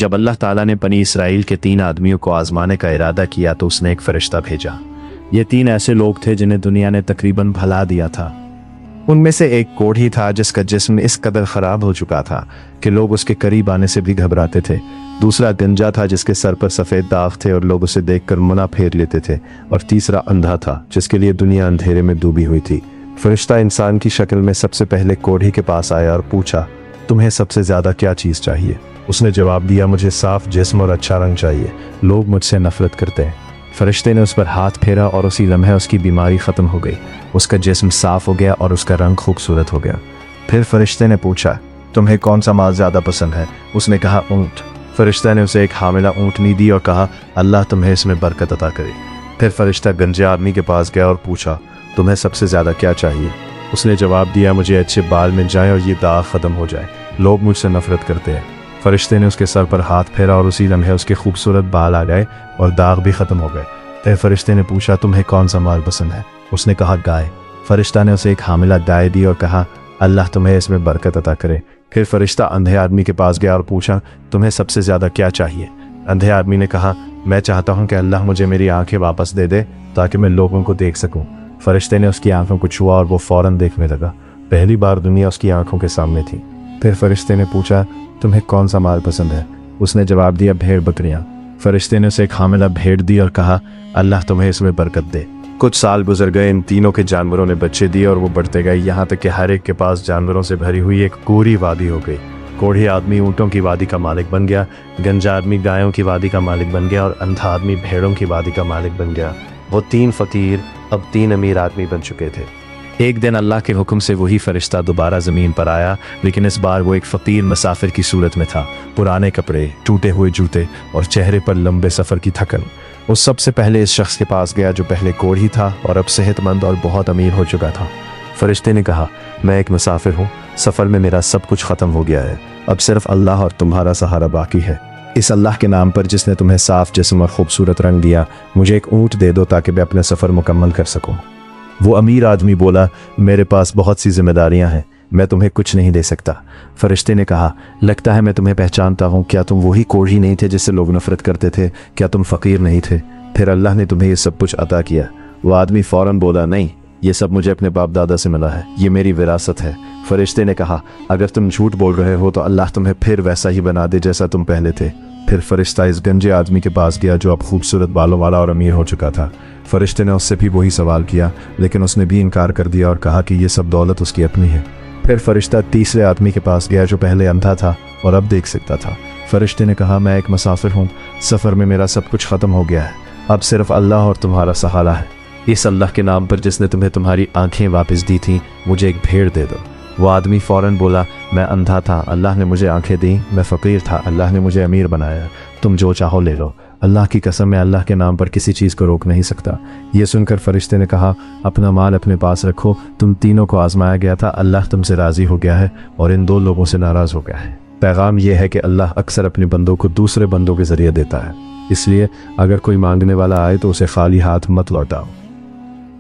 जब अल्लाह ताला ने बनी इसराइल के 3 आदमियों को आजमाने का इरादा किया तो उसने एक फरिश्ता भेजा। ये 3 ऐसे लोग थे जिन्हें दुनिया ने तकरीबन भुला दिया था। उनमें से एक कोढ़ी था जिसका जिस्म इस कदर ख़राब हो चुका था कि लोग उसके करीब आने से भी घबराते थे। दूसरा गंजा था जिसके सर पर सफ़ेद दाग थे और लोग उसे देखकर मुना फेर लेते थे। और तीसरा अंधा था जिसके लिए दुनिया अंधेरे में डूबी हुई थी। फरिश्ता इंसान की शक्ल में सबसे पहले कोढ़ी के पास आया और पूछा, तुम्हें सबसे ज़्यादा क्या चीज़ चाहिए? उसने जवाब दिया, मुझे साफ जिस्म और अच्छा रंग चाहिए, लोग मुझसे नफरत करते हैं। फरिश्ते ने उस पर हाथ फेरा और उसी लम्हे उसकी बीमारी ख़त्म हो गई। उसका जिस्म साफ हो गया और उसका रंग खूबसूरत हो गया। फिर फरिश्ते ने पूछा, तुम्हें कौन सा माल ज़्यादा पसंद है? उसने कहा, ऊँट। फरिश्ता ने उसे एक हामिला ऊँटनी दी और कहा, अल्लाह तुम्हें इसमें बरकत अता करे। फिर फरिश्ता गंजे आदमी के पास गया और पूछा, तुम्हें सबसे ज़्यादा क्या चाहिए? उसने जवाब दिया, मुझे अच्छे बाल मिल जाएं और ये दाग ख़त्म हो जाए, लोग मुझसे नफरत करते हैं। फरिश्ते ने उसके सर पर हाथ फेरा और उसी लम्हे उसके खूबसूरत बाल आ गए और दाग भी ख़त्म हो गए। फिर फरिश्ते ने पूछा, तुम्हें कौन सा माल पसंद है? उसने कहा, गाय। फरिश्ता ने उसे एक हामिला गाय दी और कहा, अल्लाह तुम्हें इसमें बरकत अता करे। फिर फरिश्ता अंधे आदमी के पास गया और पूछा, तुम्हें सबसे ज़्यादा क्या चाहिए? अंधे आदमी ने कहा, मैं चाहता हूँ कि अल्लाह मुझे मेरी आंखें वापस दे दे ताकि मैं लोगों को देख सकूँ। फरिश्ते ने उसकी आंखों को छुआ और वो फ़ौरन देखने लगा। पहली बार दुनिया उसकी आंखों के सामने थी। फिर फरिश्ते ने पूछा, तुम्हें कौन सा माल पसंद है? उसने जवाब दिया, भेड़ बकरियाँ। फरिश्ते ने उसे एक हामिला भेड़ दी और कहा, अल्लाह तुम्हें इसमें बरकत दे। कुछ साल गुजर गए। इन तीनों के जानवरों ने बच्चे दिए और वो बढ़ते गए, यहाँ तक कि हर एक के पास जानवरों से भरी हुई एक पूरी वादी हो गई। कोढ़ी आदमी ऊँटों की वादी का मालिक बन गया, गंजा आदमी गायों की वादी का मालिक बन गया और अंधा आदमी भेड़ों की वादी का मालिक बन गया। वो 3 फ़कीर अब 3 अमीर आदमी बन चुके थे। एक दिन अल्लाह के हुक्म से वही फरिश्ता दोबारा ज़मीन पर आया, लेकिन इस बार वो एक फ़कीर मुसाफिर की सूरत में था। पुराने कपड़े, टूटे हुए जूते और चेहरे पर लंबे सफ़र की थकन। वो सबसे पहले इस शख्स के पास गया जो पहले कोढ़ी था और अब सेहतमंद और बहुत अमीर हो चुका था। फरिश्ते ने कहा, मैं एक मुसाफिर हूँ, सफ़र में मेरा सब कुछ ख़त्म हो गया है, अब सिर्फ अल्लाह और तुम्हारा सहारा बाकी है। इस अल्लाह के नाम पर जिसने तुम्हें साफ जिस्म और खूबसूरत रंग दिया, मुझे एक ऊँट दे दो ताकि मैं अपना सफ़र मुकम्मल कर सकूँ। वो अमीर आदमी बोला, मेरे पास बहुत सी जिम्मेदारियां हैं, मैं तुम्हें कुछ नहीं दे सकता। फरिश्ते ने कहा, लगता है मैं तुम्हें पहचानता हूँ, क्या तुम वही कोढ़ी नहीं थे जिससे लोग नफरत करते थे? क्या तुम फ़कीर नहीं थे? फिर अल्लाह ने तुम्हें ये सब कुछ अता किया? वो आदमी फ़ौरन बोला, नहीं, ये सब मुझे अपने बाप दादा से मिला है, ये मेरी विरासत है। फरिश्ते ने कहा, अगर तुम झूठ बोल रहे हो तो अल्लाह तुम्हें फिर वैसा ही बना दे जैसा तुम पहले थे। फिर फरिश्ता इस गंजे आदमी के पास गया जो अब खूबसूरत बालों वाला और अमीर हो चुका था। फरिश्ते ने उससे भी वही सवाल किया, लेकिन उसने भी इनकार कर दिया और कहा कि ये सब दौलत उसकी अपनी है। फिर फरिश्ता तीसरे आदमी के पास गया जो पहले अंधा था और अब देख सकता था। फरिश्ते ने कहा, मैं एक मुसाफिर हूँ, सफ़र में मेरा सब कुछ ख़त्म हो गया है, अब सिर्फ अल्लाह और तुम्हारा सहारा है। इस अल्लाह के नाम पर जिसने तुम्हें तुम्हारी आंखें वापस दी थीं, मुझे एक भेड़ दे दो। वो आदमी फ़ौरन बोला, मैं अंधा था, अल्लाह ने मुझे आंखें दी, मैं फ़कीर था, अल्लाह ने मुझे अमीर बनाया, तुम जो चाहो ले लो। अल्लाह की कसम, मैं अल्लाह के नाम पर किसी चीज़ को रोक नहीं सकता। ये सुनकर फरिश्ते ने कहा, अपना माल अपने पास रखो, तुम तीनों को आजमाया गया था, अल्लाह तुमसे राज़ी हो गया है और इन 2 लोगों से नाराज़ हो गया है। पैगाम यह है कि अल्लाह अक्सर अपने बंदों को दूसरे बंदों के ज़रिए देता है, इसलिए अगर कोई मांगने वाला आए तो उसे खाली हाथ मत लौटाओ।